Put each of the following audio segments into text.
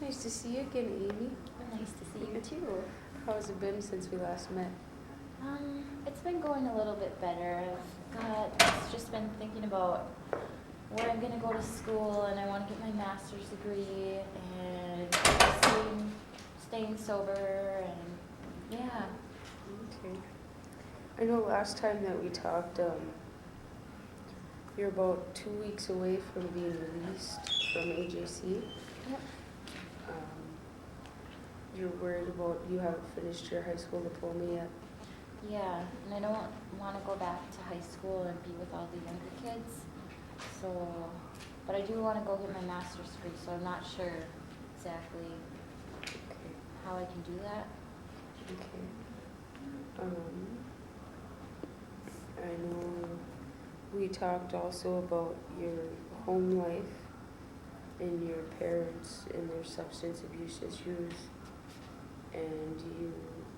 Nice to see you again, Amy. Nice to see you too. How's it been since we last met? It's been going a little bit better. I've just been thinking about where I'm gonna go to school, and I want to get my master's degree, and staying sober, and yeah. Okay. I know last time that we talked, you're about 2 weeks away from being released from AJC. Yep. You're worried about you haven't finished your high school diploma yet. Yeah, and I don't want to go back to high school and be with all the younger kids. So, but I do want to go get my master's degree, so I'm not sure exactly Okay. how I can do that. Okay. I know we talked also about your home life and your parents and their substance abuse issues, and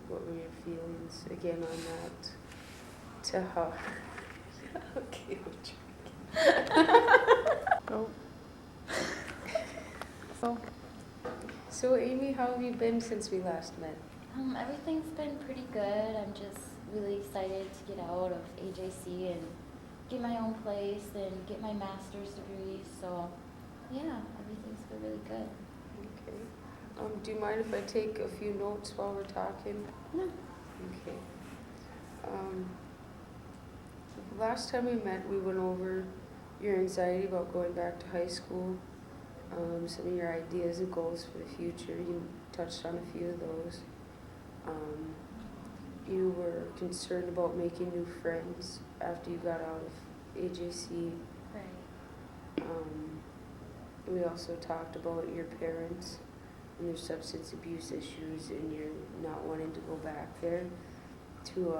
what were your feelings again on that? To how? Okay, Go. So, So Amy, how have you been since we last met? Everything's been pretty good. I'm just really excited to get out of AJC and get my own place and get my master's degree. So, yeah, everything's been really good. Okay. Do you mind if I take a few notes while we're talking? No. Okay. Last time we met, we went over your anxiety about going back to high school, some of your ideas and goals for the future. You touched on a few of those. You were concerned about making new friends after you got out of AJC. Right. We also talked about your parents and their substance abuse issues and your not wanting to go back there to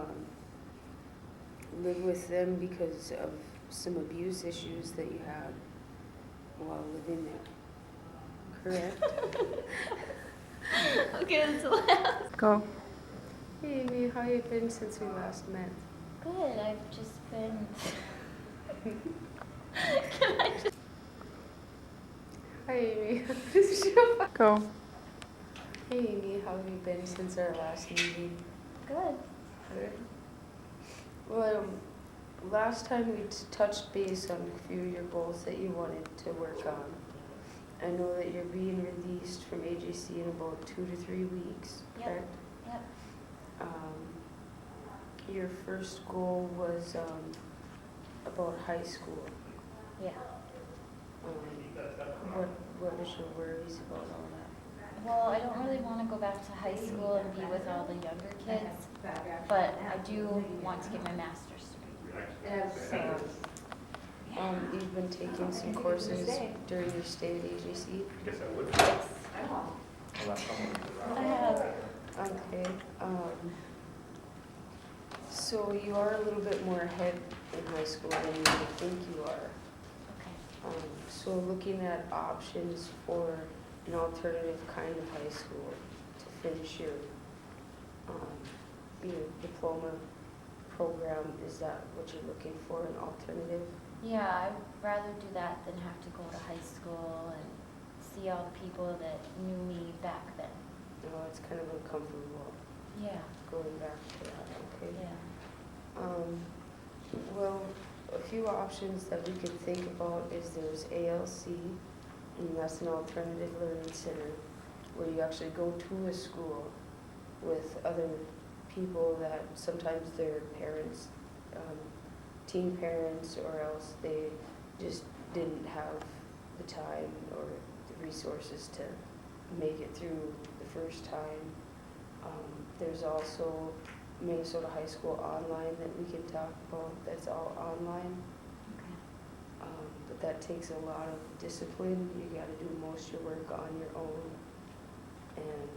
live with them because of some abuse issues that you had while living there. Correct? Okay, that's the last. go. Hey Amy, how you been since we last met? Good. I've just been. Can I just? Hi Amy. Go. Hey Amy, how have you been since our last meeting? Good. Good. Well, last time we touched base on a few of your goals that you wanted to work on. I know that you're being released from AJC in about 2 to 3 weeks, Yep. correct? Yep. Your first goal was about high school. Yeah. What is your worries about all that? Well, I don't really want to go back to high school and be with all the younger kids, but I do want to get my master's degree. So, You've been taking some courses during your stay at AJC? yes. I have. Okay. So you are a little bit more ahead in high school than you would think you are. Okay. So looking at options for an alternative kind of high school to finish your diploma program, is that what you're looking for, an alternative? Yeah, I'd rather do that than have to go to high school and see all the people that knew me back then. No, it's kind of uncomfortable Yeah. going back to that, okay? Yeah. Well, a few options that we could think about is there's ALC, and that's an alternative learning center, where you actually go to a school with other people that sometimes their parents, teen parents, or else they just didn't have the time or the resources to make it through the first time. There's also Minnesota High School Online that we can talk about, that's all online. Okay. But that takes a lot of discipline. You gotta do most of your work on your own. And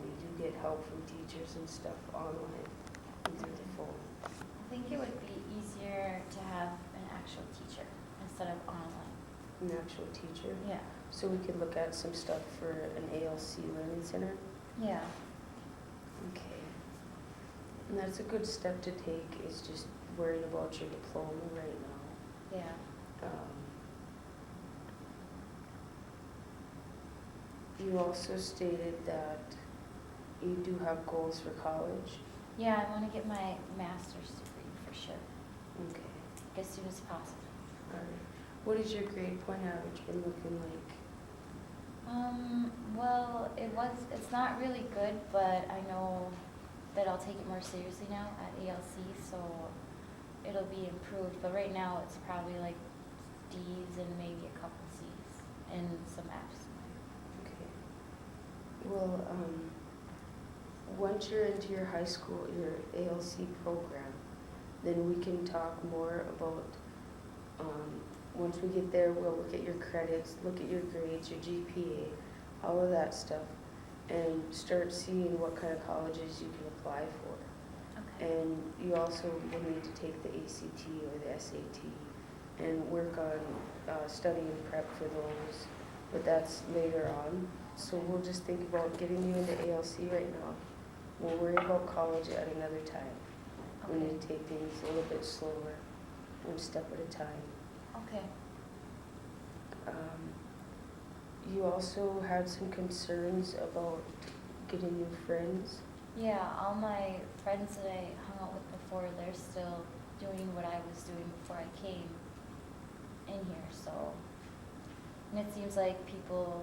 you do get help from teachers and stuff online and through the phone. I think it would be easier to have an actual teacher instead of online. An actual teacher. Yeah. So we could look at some stuff for an ALC learning center. Yeah. Okay. And that's a good step to take, is just worrying about your diploma right now. Yeah. You also stated that you do have goals for college. Yeah, I want to get my master's degree for sure, Okay. as soon as possible. Alright. What has your grade point average been looking like? Well, it's not really good, but I know that I'll take it more seriously now at ALC, so it'll be improved. But right now, it's probably like D's and maybe a couple C's and some F's. Okay. Well, once you're into your high school, your ALC program, then we can talk more about, once we get there, we'll look at your credits, look at your grades, your GPA, all of that stuff, and start seeing what kind of colleges you can apply for. Okay. And you also will need to take the ACT or the SAT and work on study and prep for those, but that's later on. So we'll just think about getting you into ALC right now. We'll worry about college at another time. We Okay. need to take things a little bit slower, one step at a time. Okay. You also had some concerns about getting new friends. Yeah, all my friends that I hung out with before, they're still doing what I was doing before I came in here, so. And it seems like people,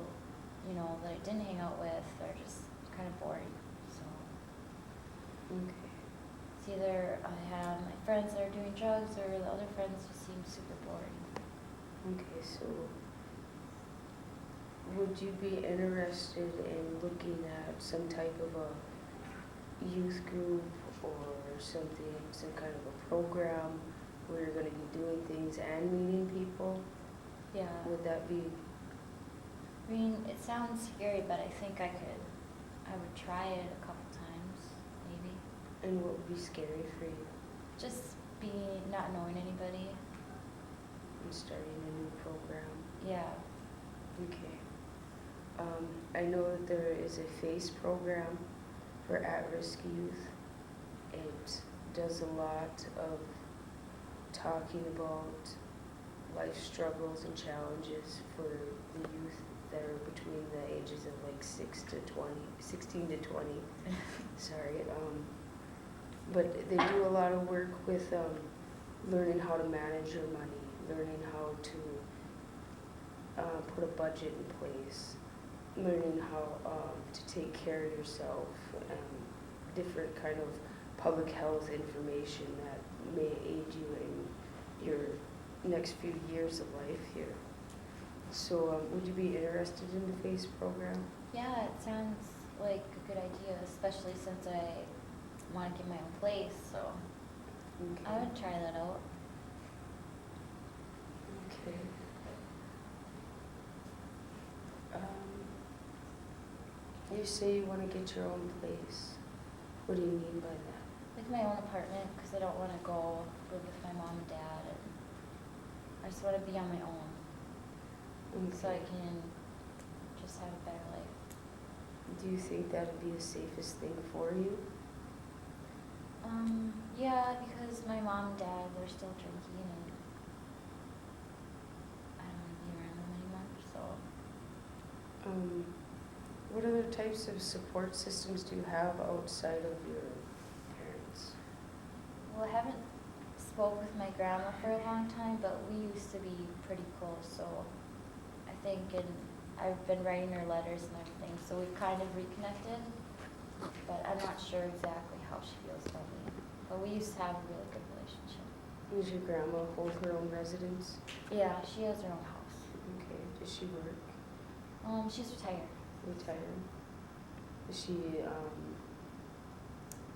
that I didn't hang out with are just kind of boring, so. Okay. It's either I have my friends that are doing drugs or the other friends just seem super boring. Okay, so would you be interested in looking at some type of a youth group or something, some kind of a program where you're gonna be doing things and meeting people? Yeah. Would that be, I mean, it sounds scary, but I think I would try it a couple times, maybe. and what would be scary for you Just not knowing anybody. in starting a new program? Yeah. Okay. I know that there is a FACE program for at-risk youth. It does a lot of talking about life struggles and challenges for the youth that are between the ages of like 16 to 20. Sorry. But they do a lot of work with learning how to manage your money, learning how to put a budget in place, learning how to take care of yourself, and different kind of public health information that may aid you in your next few years of life here. So would you be interested in the FACE program? Yeah, it sounds like a good idea, especially since I want to get my own place, so I Okay. would try that out. Okay. You say you want to get your own place. What do you mean by that? Like my own apartment, because I don't want to go live with my mom and dad, and I just want to be on my own, so I Okay. can just have a better life. Do you think that would be the safest thing for you? Yeah, because my mom and dad, they're still drinking, and I don't want to be around them anymore, so. What other types of support systems do you have outside of your parents? Well, I haven't spoke with my grandma for a long time, but we used to be pretty close, so I think, and I've been writing her letters and everything, so we've kind of reconnected, but I'm not sure exactly how she feels about me. But we used to have a really good relationship. Does your grandma hold her own residence? Yeah, she has her own house. Okay. Does she work? She's retired. Retired? Is she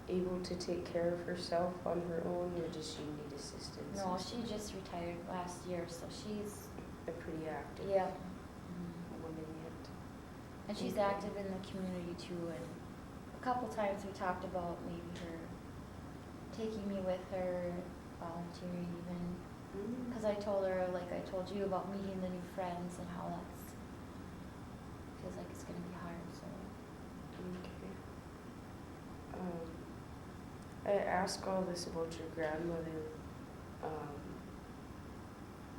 able to take care of herself on her own, or does she need assistance? No, she just retired last year, so she's, A pretty active yeah. woman yet. And she's Okay. active in the community too, and a couple times we talked about maybe her taking me with her, volunteering even. Because I told her, like I told you, about meeting the new friends and how that's, feels like it's going to be hard, so. Okay. I ask all this about your grandmother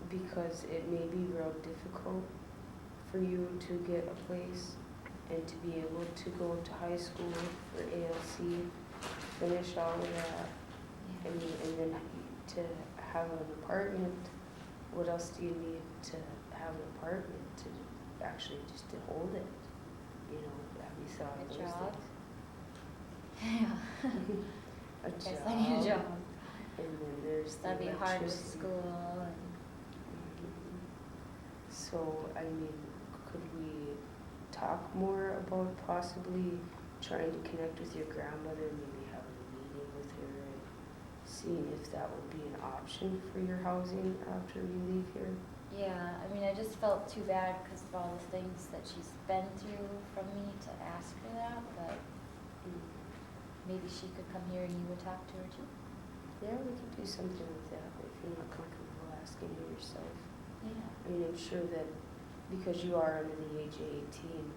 because it may be real difficult for you to get a place and to be able to go to high school for ALC, finish all of that, and then to have an apartment. What else do you need to have an apartment to actually just to hold it? You know, have you thought of A those job? things? Yeah. A Guess I need a job. And then there's the That'd be hard with electricity. school and, Mhm. So, I mean, could we talk more about possibly trying to connect with your grandmother, maybe having a meeting with her and seeing if that would be an option for your housing after you leave here? yeah, I mean, I just felt too bad because of all the things that she's been through from me to ask her that, but maybe she could come here and you would talk to her too. Yeah, we could do something with that if you're not comfortable asking her yourself. Yeah. I mean, I'm sure that because you are under the age of 18,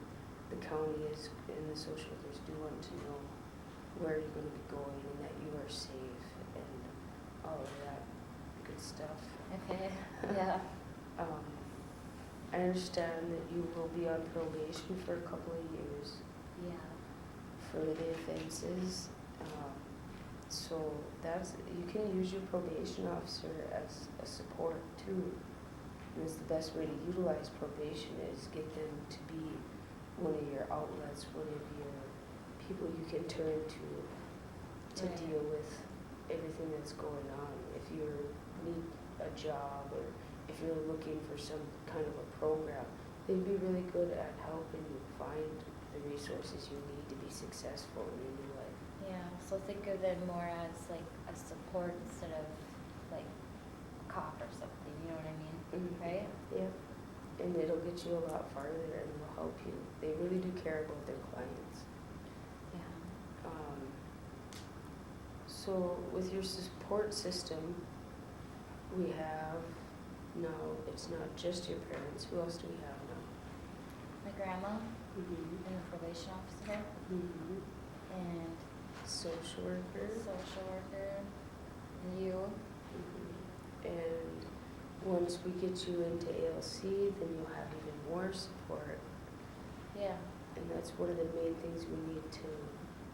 the county is, and the social workers do want to know where you're going to be going and that you are safe and all of that good stuff. Okay, yeah. I understand that you will be on probation for a couple of years Yeah. for the offenses. So you can use your probation officer as a support too. And it's the best way to utilize probation is get them to be one of your outlets, one of your people you can turn to Right. deal with everything that's going on. If you need a job or if you're looking for some kind of a program, they'd be really good at helping you find the resources you need to be successful in your new life. Yeah, so think of them more as like a support instead of like a cop or something, you know what I mean? Mhm. Right? Yep. And it'll get you a lot farther and will help you. They really do care about their clients. Yeah. So with your support system, we have now, it's not just your parents. Who else do we have now? My grandma Mm-hmm. and the probation officer Mm-hmm. and Social worker. social worker and you. Mhm. And once we get you into ALC, then you'll have even more support. Yeah. And that's one of the main things we need to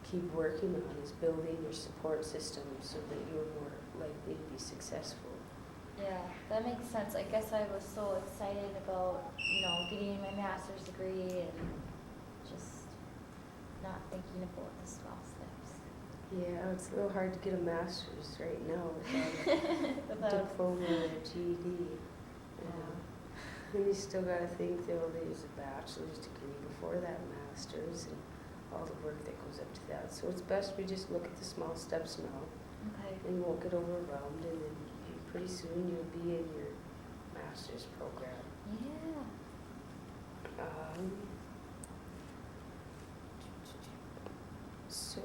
keep working on is building your support system so that you're more likely to be successful. Yeah, that makes sense. I guess I was so excited about, getting my master's degree and just not thinking about the small steps. Yeah, it's a little hard to get a master's right now without a diploma or a GED. And you still got to think they'll use a bachelor's degree before that master's and all the work that goes up to that. So it's best we just look at the small steps now Okay. and you won't get overwhelmed, and then pretty soon you'll be in your master's program. Yeah. So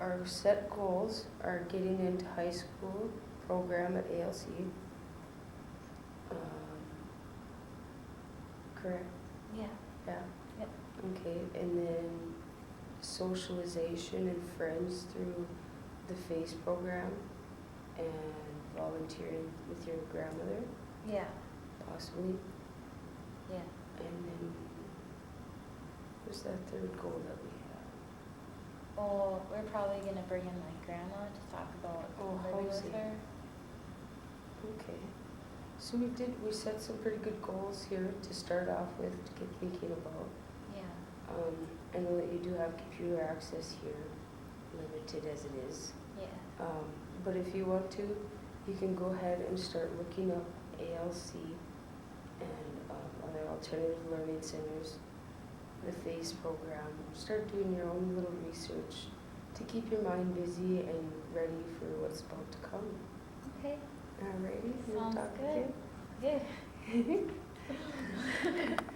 our set goals are getting into high school program at ALC. Correct? Yeah. Yeah. Yep. Okay, and then socialization and friends through the FACE program and volunteering with your grandmother, Yeah. possibly. Yeah. And then, what's that third goal that we have? Oh, we're probably gonna bring in my grandma to talk about living with housing. her. Okay. So we set some pretty good goals here to start off with, to get thinking about. Yeah. I know that you do have computer access here, limited as it is. Yeah. But if you want to, you can go ahead and start looking up ALC and other alternative learning centers, the FACE program. Start doing your own little research to keep your mind busy and ready for what's about to come. Okay. Alrighty, you wanna Sounds talk good. again? Yeah.